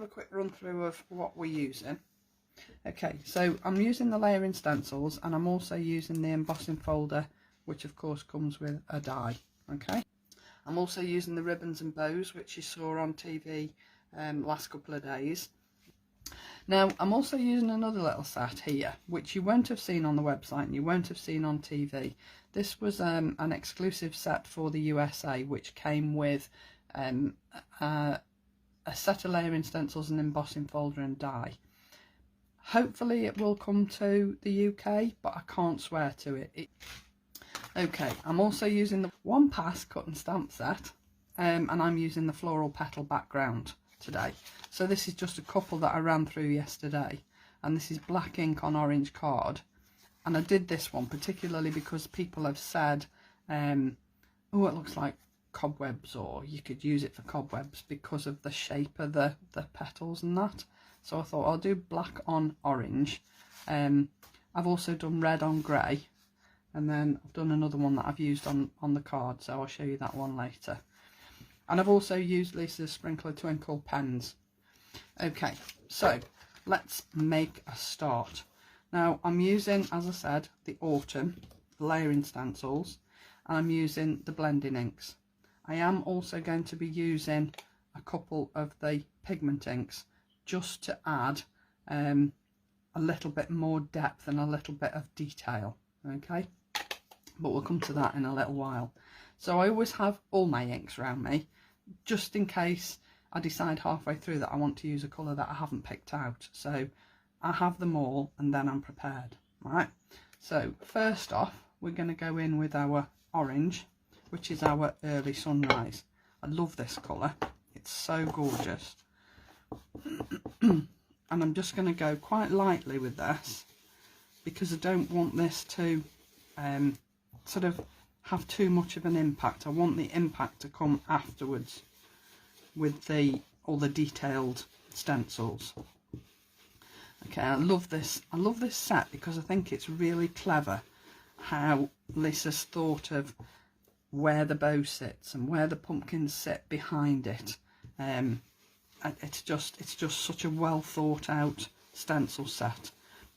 a quick run through of what we're using. Okay, so I'm using the layering stencils, and I'm also using the embossing folder, which of course comes with a die. Okay, I'm also using the ribbons and bows, which you saw on TV last couple of days. Now I'm also using another little set here, which you won't have seen on the website and you won't have seen on TV. This was an exclusive set for the USA, which came with a set of layering stencils, an embossing folder and die. Hopefully it will come to the UK, but I can't swear to it. Okay, I'm also using the One Pass cut and stamp set, and I'm using the floral petal background today. So this is just a couple that I ran through yesterday, and this is black ink on orange card. And I did this one particularly because people have said, oh, it looks like cobwebs, or you could use it for cobwebs because of the shape of the petals and that. So I thought I'll do black on orange. I've also done red on grey, and then I've done another one that I've used on the card, so I'll show you that one later. And I've also used Lisa's Sprinkler Twinkle pens. Okay, so let's make a start. Now I'm using, as I said, the Autumn layering stencils, and I'm using the blending inks. I am also going to be using a couple of the pigment inks, just to add a little bit more depth and a little bit of detail. Okay, but we'll come to that in a little while. So I always have all my inks around me, just in case I decide halfway through that I want to use a colour that I haven't picked out. So I have them all, and then I'm prepared. Right, so first off we're going to go in with our orange, which is our Early Sunrise. I love this colour, it's so gorgeous. And I'm just going to go quite lightly with this, because I don't want this to sort of have too much of an impact. I want the impact to come afterwards with all the detailed stencils. Okay, I love this set because I think it's really clever how Lisa's thought of where the bow sits and where the pumpkins sit behind it. It's just such a well thought out stencil set.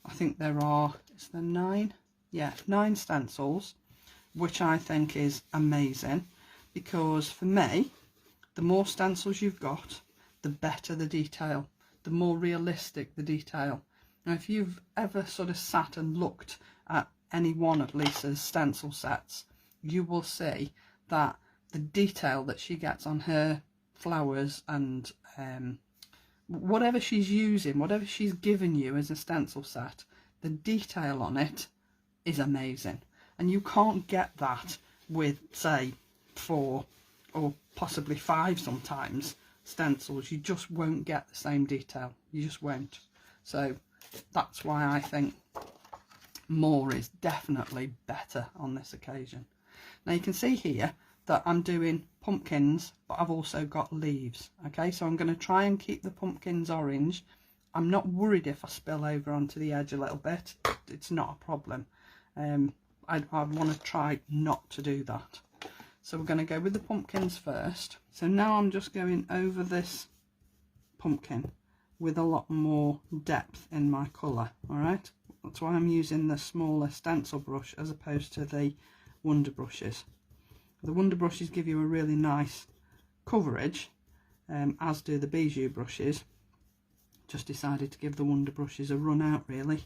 I think there are, is there 9? Yeah, 9 stencils, which I think is amazing, because for me, the more stencils you've got, the better the detail, the more realistic the detail. Now if you've ever sort of sat and looked at any one of Lisa's stencil sets, you will see that the detail that she gets on her flowers and whatever she's using, whatever she's given you as a stencil set, the detail on it is amazing. And you can't get that with, say, 4 or possibly 5 sometimes stencils. You just won't get the same detail, you just won't. So that's why I think more is definitely better on this occasion. Now you can see here that I'm doing pumpkins, but I've also got leaves. Okay, so I'm going to try and keep the pumpkins orange. I'm not worried if I spill over onto the edge a little bit. It's not a problem. I want to try not to do that. So we're going to go with the pumpkins first. So now I'm just going over this pumpkin with a lot more depth in my colour. All right, that's why I'm using the smaller stencil brush as opposed to the Wonder brushes. The Wonder brushes give you a really nice coverage, as do the Bijou brushes. Just decided to give the Wonder brushes a run out really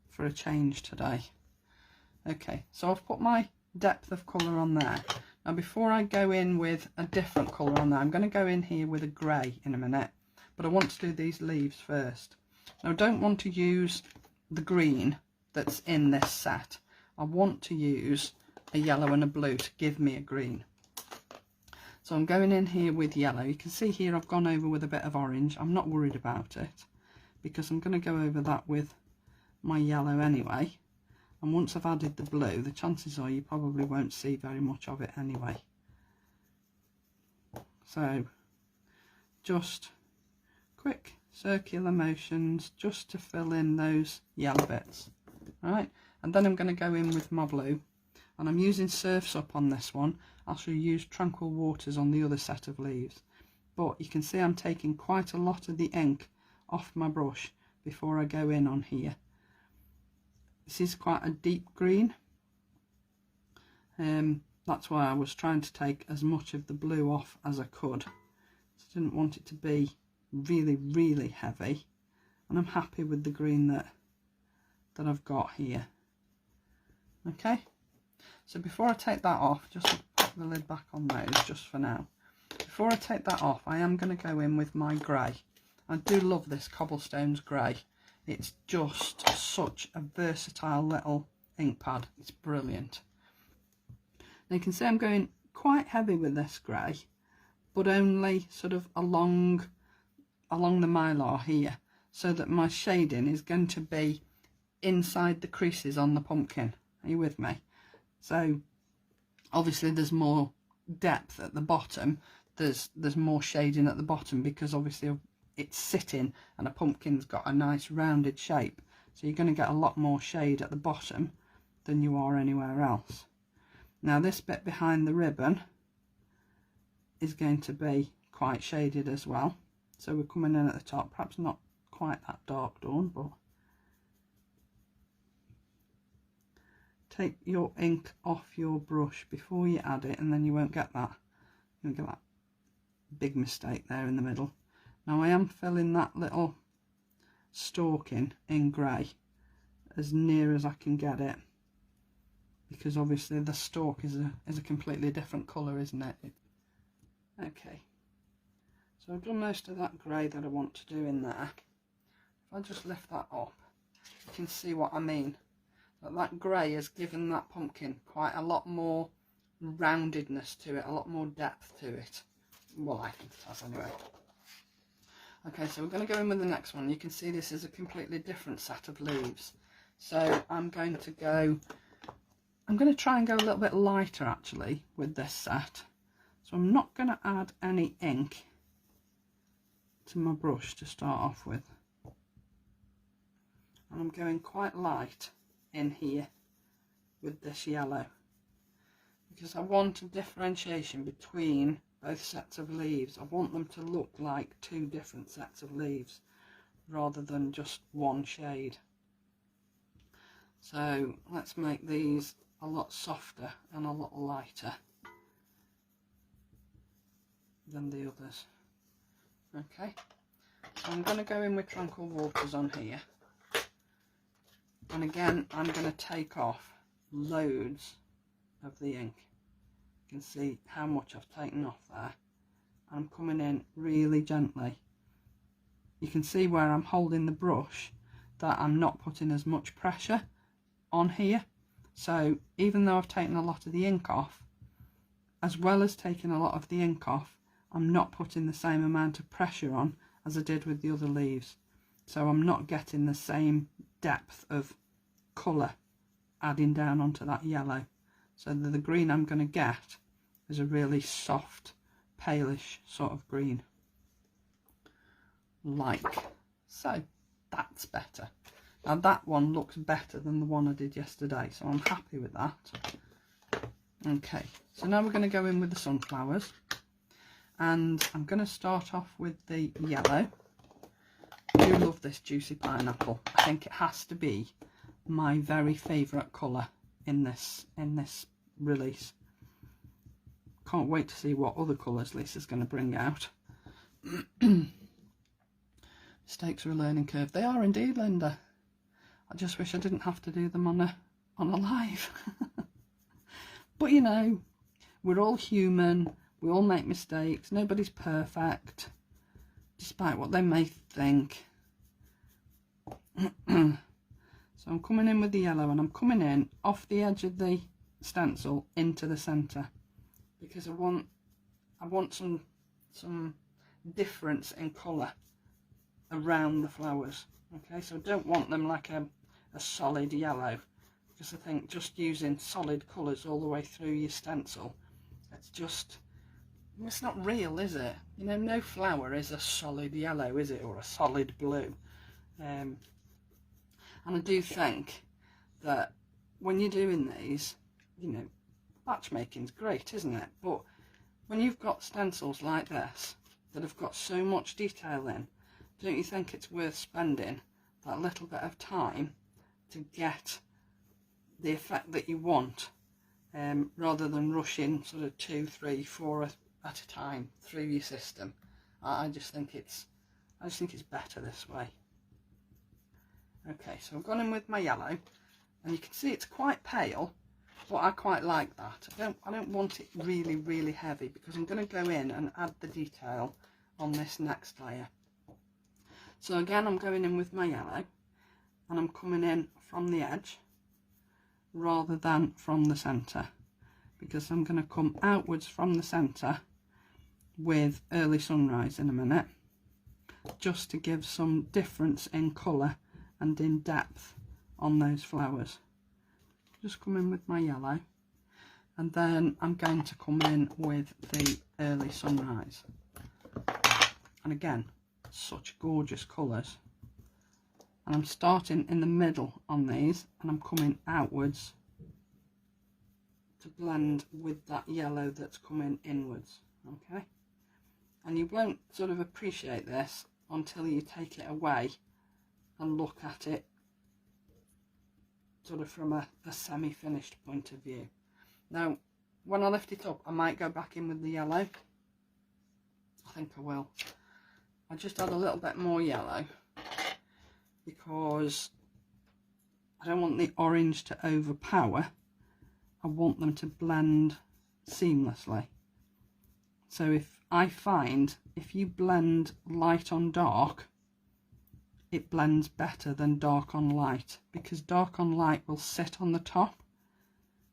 for a change today. Okay, so I've put my depth of colour on there. Now before I go in with a different colour on there, I'm going to go in here with a grey in a minute, but I want to do these leaves first. Now I don't want to use the green that's in this set. I want to use a yellow and a blue to give me a green. So I'm going in here with yellow. You can see here I've gone over with a bit of orange. I'm not worried about it because I'm going to go over that with my yellow anyway. And once I've added the blue, the chances are you probably won't see very much of it anyway. So just quick circular motions just to fill in those yellow bits. Right, and then I'm going to go in with my blue. And I'm using Surf's Up on this one. I shall use Tranquil Waters on the other set of leaves. but you can see I'm taking quite a lot of the ink off my brush before I go in on here. This is quite a deep green, that's why I was trying to take as much of the blue off as I could. So I didn't want it to be really heavy, and I'm happy with the green that I've got here. Okay, so before I take that off, just put the lid back on those just for now. Before I take that off, I am going to go in with my grey. I do love this Cobblestones grey. It's just such a versatile little ink pad. It's brilliant. Now you can see I'm going quite heavy with this grey, but only sort of along the mylar here, so that my shading is going to be inside the creases on the pumpkin. Are you with me? So obviously there's more depth at the bottom, there's more shading at the bottom, because obviously it's sitting and a pumpkin's got a nice rounded shape, so you're going to get a lot more shade at the bottom than you are anywhere else. Now this bit behind the ribbon is going to be quite shaded as well, so we're coming in at the top, perhaps not quite that dark dawn, but take your ink off your brush before you add it, and then you won't get that big mistake there in the middle. Now I am filling that little stalk in grey as near as I can get it, because obviously the stalk is a completely different colour, isn't it? Okay, so I've done most of that grey that I want to do in there. If I just lift that up, you can see what I mean. That grey has given that pumpkin quite a lot more roundedness to it, a lot more depth to it. Well, I think it has anyway. Okay, so we're going to go in with the next one. You can see this is a completely different set of leaves. So I'm going to try and go a little bit lighter actually with this set. So I'm not going to add any ink to my brush to start off with. And I'm going quite light in here with this yellow, because I want a differentiation between both sets of leaves. I want them to look like two different sets of leaves rather than just one shade. So let's make these a lot softer and a lot lighter than the others. Okay, so I'm going to go in with Tranquil Waters on here, and again I'm going to take off loads of the ink. You can see how much I've taken off there. I'm coming in really gently. You can see where I'm holding the brush that I'm not putting as much pressure on here. So even though I've taken a lot of the ink off, as well as taking a lot of the ink off, I'm not putting the same amount of pressure on as I did with the other leaves. So I'm not getting the same depth of colour adding down onto that yellow. So the green I'm going to get is a really soft, palish sort of green. Like so. That's better. Now that one looks better than the one I did yesterday, so I'm happy with that. Okay, so now we're going to go in with the sunflowers, and I'm going to start off with the yellow. I do love this Juicy Pineapple. I think it has to be my very favourite colour in this release. Can't wait to see what other colours Lisa's going to bring out. Mistakes are a learning curve. They are indeed, Linda. I just wish I didn't have to do them on a live. But you know, we're all human, we all make mistakes, nobody's perfect, despite what they may think. So I'm coming in with the yellow, and I'm coming in off the edge of the stencil into the centre, because I want some difference in colour around the flowers. Okay, so I don't want them like a solid yellow, because I think just using solid colours all the way through your stencil, it's not real, is it? You know, no flower is a solid yellow, is it, or a solid blue. And I do think that when you're doing these, you know, batch making's great, isn't it? But when you've got stencils like this, that have got so much detail in, don't you think it's worth spending that little bit of time to get the effect that you want, rather than rushing sort of 2, 3, 4 at a time through your system? I just think it's better this way. Okay, so I've gone in with my yellow, and you can see it's quite pale, but I quite like that. I don't want it really, really heavy, because I'm going to go in and add the detail on this next layer. So again, I'm going in with my yellow, and I'm coming in from the edge rather than from the centre, because I'm going to come outwards from the centre with Early Sunrise in a minute, just to give some difference in colour and in depth on those flowers. Just come in with my yellow, and then I'm going to come in with the Early Sunrise. And again, such gorgeous colours. And I'm starting in the middle on these, and I'm coming outwards to blend with that yellow that's coming inwards. Okay, and you won't sort of appreciate this until you take it away and look at it sort of from a semi-finished point of view. Now, when I lift it up, I might go back in with the yellow. I think I will. I just add a little bit more yellow, because I don't want the orange to overpower. I want them to blend seamlessly. So I find if you blend light on dark, it blends better than dark on light, because dark on light will sit on the top,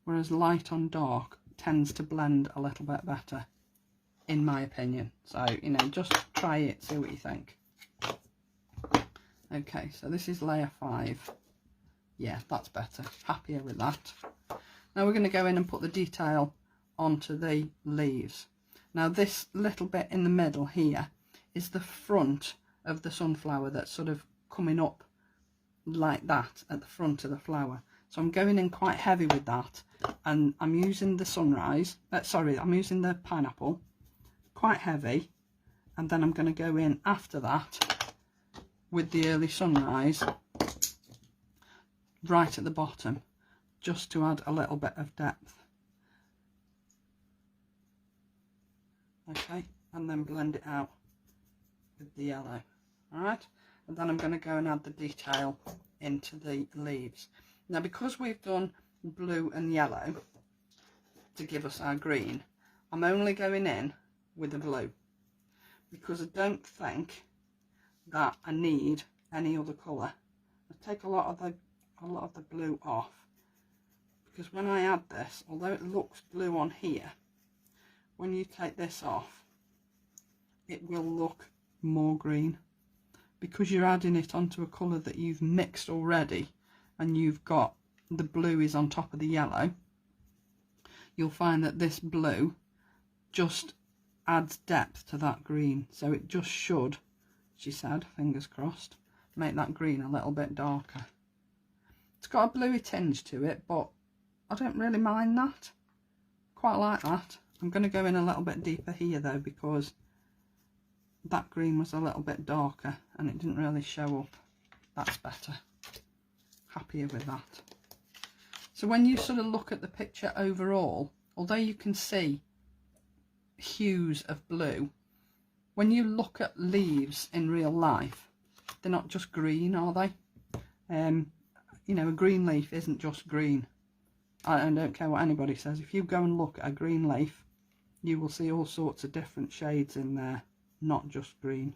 whereas light on dark tends to blend a little bit better, in my opinion. So, you know, just try it, see what you think. Okay, so this is layer 5. Yeah, that's better. Happier with that. Now we're going to go in and put the detail onto the leaves. Now this little bit in the middle here is the front of the sunflower that's sort of coming up like that at the front of the flower. So I'm going in quite heavy with that, and I'm using the sunrise, I'm using the pineapple quite heavy, and then I'm going to go in after that with the Early Sunrise right at the bottom, just to add a little bit of depth. Okay, and then blend it out with the yellow. Alright, and then I'm going to go and add the detail into the leaves. Now, because we've done blue and yellow to give us our green, I'm only going in with the blue, because I don't think that I need any other colour. I take a lot of the blue off, because when I add this, although it looks blue on here, when you take this off, it will look more green, because you're adding it onto a colour that you've mixed already, and you've got the blue is on top of the yellow. You'll find that this blue just adds depth to that green, so it just should, she said, fingers crossed, make that green a little bit darker. It's got a bluey tinge to it, but I don't really mind that. Quite like that. I'm going to go in a little bit deeper here though, because that green was a little bit darker and it didn't really show up. That's better. Happier with that. So when you sort of look at the picture overall, although you can see hues of blue, when you look at leaves in real life, they're not just green, are they? You know, a green leaf isn't just green. I don't care what anybody says. If you go and look at a green leaf, you will see all sorts of different shades in there, not just green.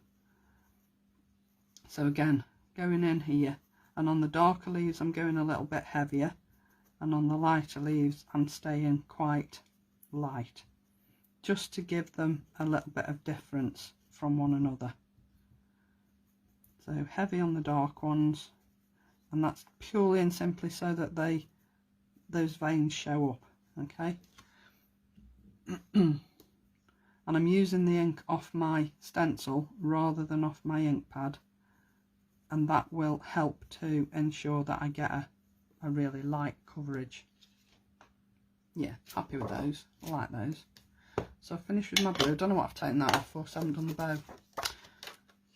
So again, going in here, and on the darker leaves I'm going a little bit heavier, and on the lighter leaves I'm staying quite light, just to give them a little bit of difference from one another. So heavy on the dark ones, and that's purely and simply so that those veins show up. Okay. And I'm using the ink off my stencil rather than off my ink pad, and that will help to ensure that I get a really light coverage. Yeah, happy with those. I like those. So I've finished with my blue. I don't know what I've taken that off for, because I haven't done the bow.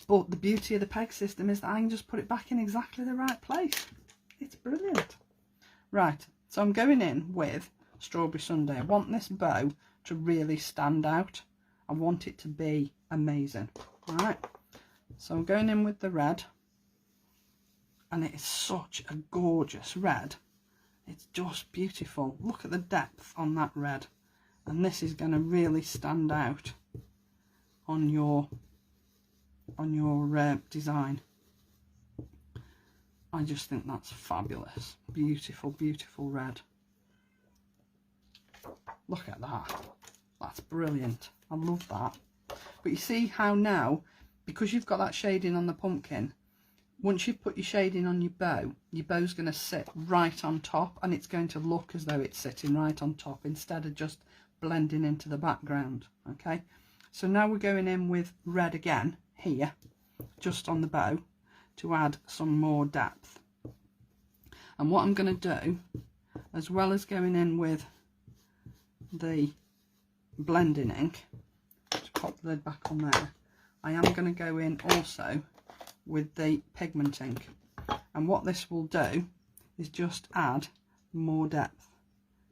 But the beauty of the peg system is that I can just put it back in exactly the right place. It's brilliant. Right, so I'm going in with Strawberry Sundae. I want this bow to really stand out. I want it to be amazing. Alright, so I'm going in with the red. And it is such a gorgeous red. It's just beautiful. Look at the depth on that red. And this is going to really stand out on your design. I just think that's fabulous. Beautiful, beautiful red. Look at that. That's brilliant. I love that. But you see how now, because you've got that shading on the pumpkin, once you've put your shading on your bow's going to sit right on top, and it's going to look as though it's sitting right on top instead of just blending into the background. Okay, so now we're going in with red again here, just on the bow, to add some more depth. And what I'm going to do, as well as going in with the blending ink, to pop the lid back on there, I am going to go in also with the pigment ink. And what this will do is just add more depth.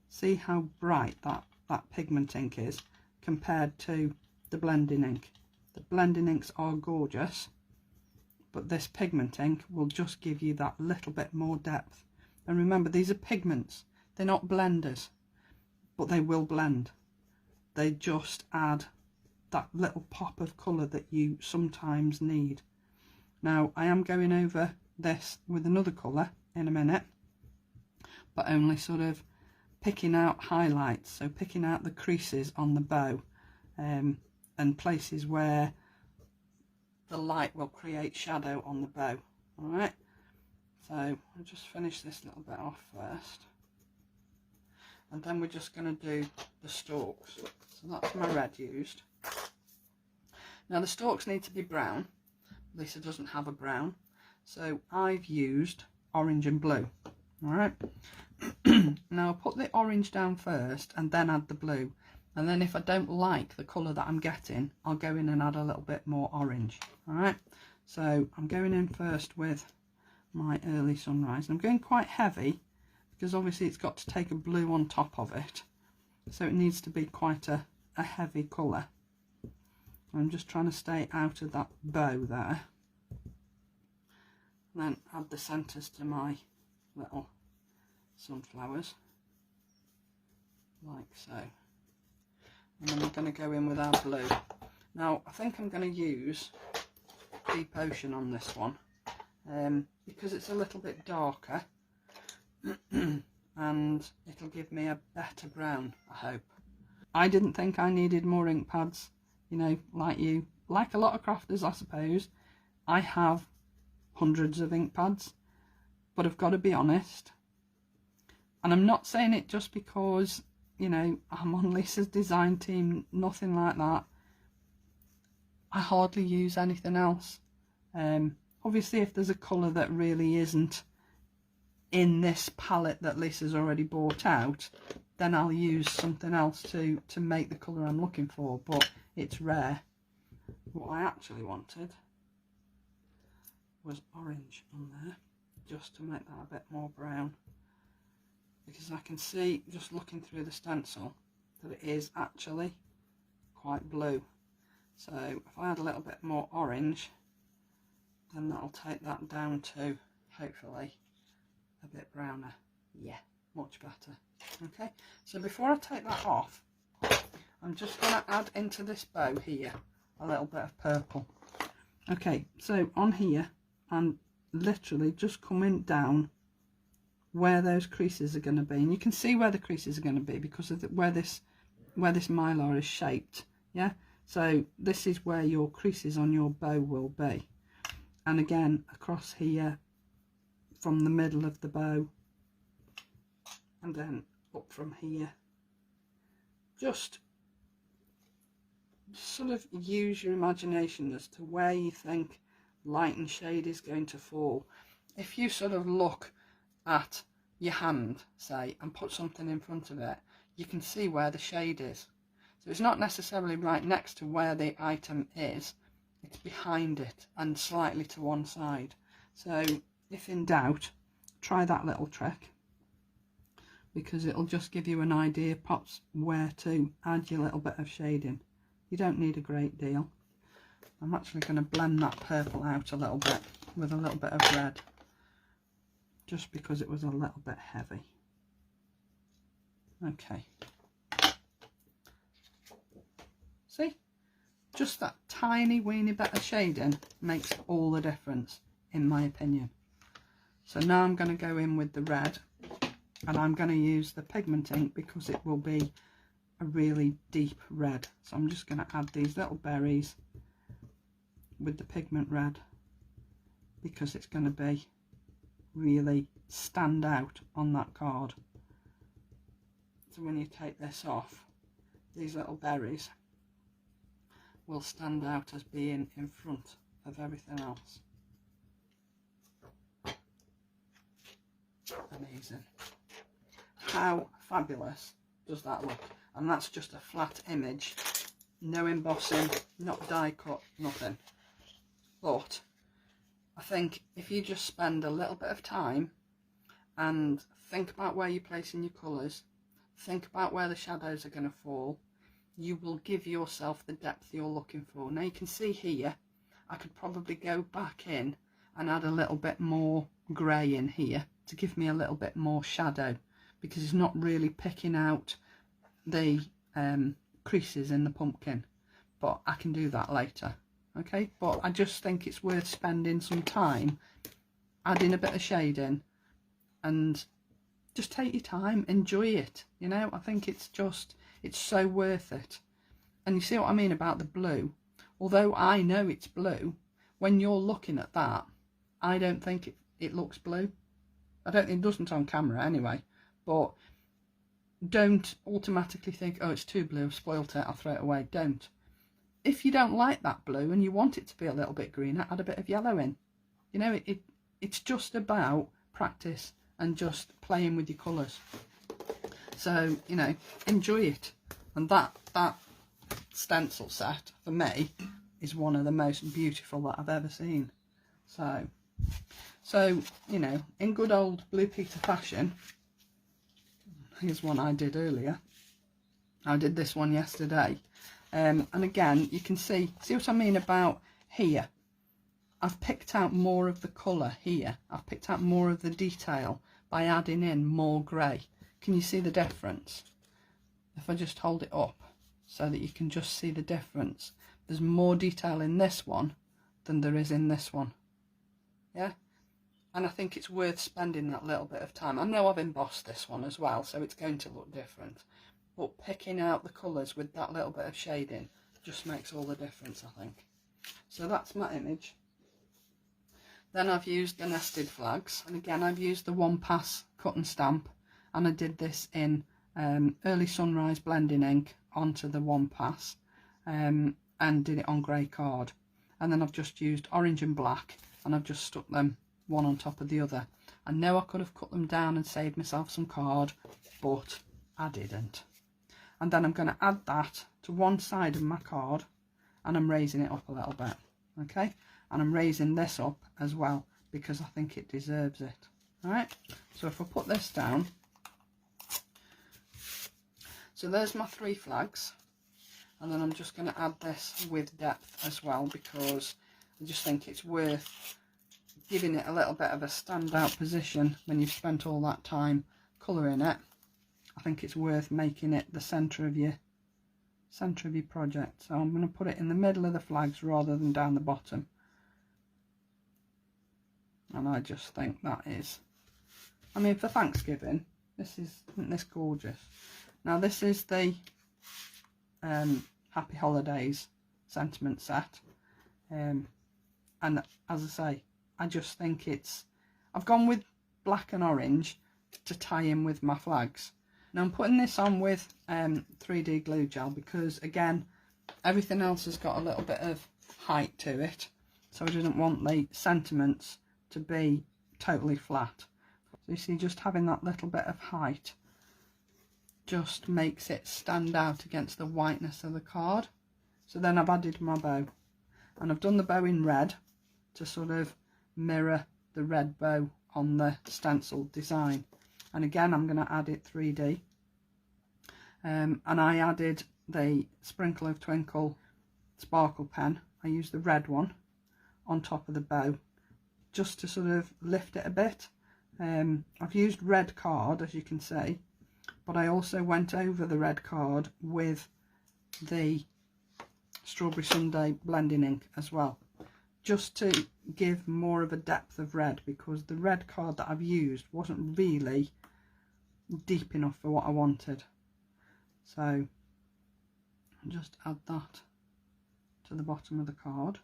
See how bright that pigment ink is compared to the blending ink. The blending inks are gorgeous, but this pigment ink will just give you that little bit more depth. And remember, these are pigments, they're not blenders, but they will blend. They just add that little pop of colour that you sometimes need. Now I am going over this with another colour in a minute, but only sort of picking out highlights, so picking out the creases on the bow, and places where the light will create shadow on the bow. Alright, so I'll just finish this little bit off first, and then we're just going to do the stalks. So that's my red used. Now the stalks need to be brown. Lisa doesn't have a brown, so I've used orange and blue. Alright, now I'll put the orange down first and then add the blue, and then if I don't like the colour that I'm getting, I'll go in and add a little bit more orange. Alright, so I'm going in first with my early sunrise, and I'm going quite heavy because obviously it's got to take a blue on top of it, so it needs to be quite a heavy colour. I'm just trying to stay out of that bow there. Then add the centres to my little sunflowers, like so. And then we're going to go in with our blue. Now I think I'm going to use Deep Ocean on this one, because it's a little bit darker and it'll give me a better brown, I hope. I didn't think I needed more ink pads. You know, like a lot of crafters, I suppose, I have hundreds of ink pads, but I've got to be honest, and I'm not saying it just because, you know, I'm on Lisa's design team, nothing like that. I hardly use anything else. Obviously, if there's a colour that really isn't in this palette that Lisa's already bought out, then I'll use something else to make the colour I'm looking for, but it's rare. What I actually wanted was orange on there, just to make that a bit more brown, because I can see, just looking through the stencil, that it is actually quite blue. So if I add a little bit more orange, then that'll take that down to, hopefully, a bit browner. Yeah, much better. Okay, so before I take that off, I'm just going to add into this bow here a little bit of purple. Okay, so on here, I'm literally just coming down where those creases are going to be, and you can see where the creases are going to be because of where this mylar is shaped. Yeah, so this is where your creases on your bow will be, and again across here from the middle of the bow, and then up from here. Just sort of use your imagination as to where you think light and shade is going to fall. If you sort of look at your hand, say, and put something in front of it, you can see where the shade is. So it's not necessarily right next to where the item is, it's behind it and slightly to one side. So if in doubt, try that little trick, because it'll just give you an idea perhaps where to add your little bit of shading. You don't need a great deal. I'm actually going to blend that purple out a little bit with a little bit of red, just because it was a little bit heavy. Okay. See? Just that tiny weeny bit of shading makes all the difference, in my opinion. So now I'm going to go in with the red, and I'm going to use the pigment ink because it will be a really deep red. So I'm just going to add these little berries with the pigment red, because it's going to be really stand out on that card. So when you take this off, these little berries will stand out as being in front of everything else. Amazing. How fabulous does that look? And that's just a flat image, no embossing, not die cut, nothing. But I think if you just spend a little bit of time and think about where you're placing your colours, think about where the shadows are going to fall, you will give yourself the depth you're looking for. Now you can see here, I could probably go back in and add a little bit more grey in here to give me a little bit more shadow, because it's not really picking out the creases in the pumpkin, but I can do that later. Okay, but I just think it's worth spending some time adding a bit of shading, and just take your time, enjoy it. You know, I think it's so worth it. And you see what I mean about the blue? Although I know it's blue, when you're looking at that, I don't think it looks blue. I don't think it doesn't on camera anyway, but don't automatically think, oh, it's too blue, I've spoilt it, I'll throw it away. Don't. If you don't like that blue and you want it to be a little bit greener, add a bit of yellow in. You know, it's just about practice and just playing with your colours. So, you know, enjoy it. And that stencil set, for me, is one of the most beautiful that I've ever seen. So, you know, in good old Blue Peter fashion, here's one I did earlier. I did this one yesterday. And again, you can see what I mean about here. I've picked out more of the colour here. I've picked out more of the detail by adding in more grey. Can you see the difference? If I just hold it up so that you can just see the difference. There's more detail in this one than there is in this one. Yeah? And I think it's worth spending that little bit of time. I know I've embossed this one as well, so it's going to look different. But picking out the colours with that little bit of shading just makes all the difference, I think. So that's my image. Then I've used the nested flags. And again, I've used the one pass cut and stamp. And I did this in early sunrise blending ink onto the one pass. And did it on grey card. And then I've just used orange and black. And I've just stuck them one on top of the other. I know I could have cut them down and saved myself some card, but I didn't. And then I'm going to add that to one side of my card, and I'm raising it up a little bit. Okay, and I'm raising this up as well because I think it deserves it. All right, so if I put this down, so there's my 3 flags, and then I'm just going to add this with depth as well, because I just think it's worth giving it a little bit of a standout position when you've spent all that time colouring it. I think it's worth making it the centre of your project. So I'm going to put it in the middle of the flags rather than down the bottom. And I just think that is, I mean, for Thanksgiving, isn't this gorgeous? Now this is the Happy Holidays sentiment set. And as I say, I just think I've gone with black and orange to tie in with my flags. Now I'm putting this on with 3D glue gel because, again, everything else has got a little bit of height to it. So I didn't want the sentiments to be totally flat. So you see, just having that little bit of height just makes it stand out against the whiteness of the card. So then I've added my bow, and I've done the bow in red to sort of mirror the red bow on the stencil design. And again, I'm going to add it 3D. And I added the Sprinkle of Twinkle sparkle pen. I used the red one on top of the bow just to sort of lift it a bit. I've used red card, as you can see, but I also went over the red card with the Strawberry Sundae blending ink as well, just to give more of a depth of red, because the red card that I've used wasn't really deep enough for what I wanted. So I'll just add that to the bottom of the card,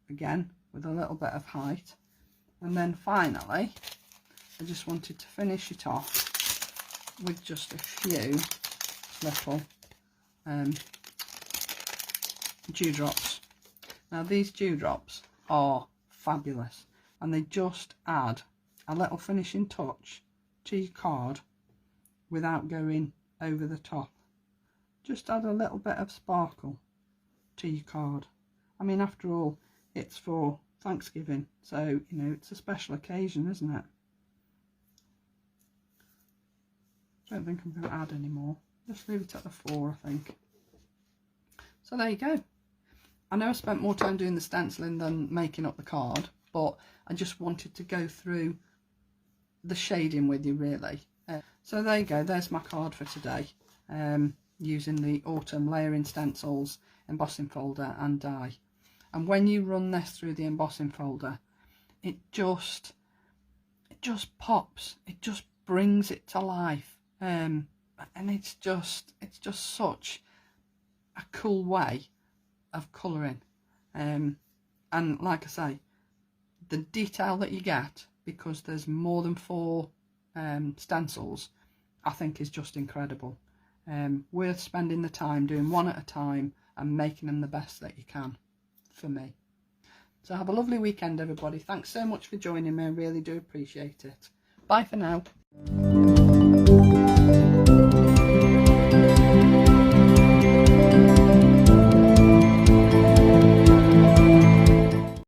again with a little bit of height. And then finally, I just wanted to finish it off with just a few little dewdrops. Now these dewdrops are fabulous, and they just add a little finishing touch to your card without going over the top. Just add a little bit of sparkle to your card. I mean, after all, it's for Thanksgiving, so you know, it's a special occasion, isn't it? I don't think I'm going to add any more. Just leave it at the 4, I think. So there you go. I know I spent more time doing the stenciling than making up the card, but I just wanted to go through the shading with you, really. So there you go, there's my card for today, using the Autumn layering stencils, embossing folder and die. And when you run this through the embossing folder, it just pops, it just brings it to life. And it's just such a cool way of colouring, and like I say, the detail that you get, because there's more than 4 stencils, I think is just incredible. Worth spending the time doing one at a time and making them the best that you can, for me. So have a lovely weekend, everybody. Thanks so much for joining me, I really do appreciate it. Bye for now.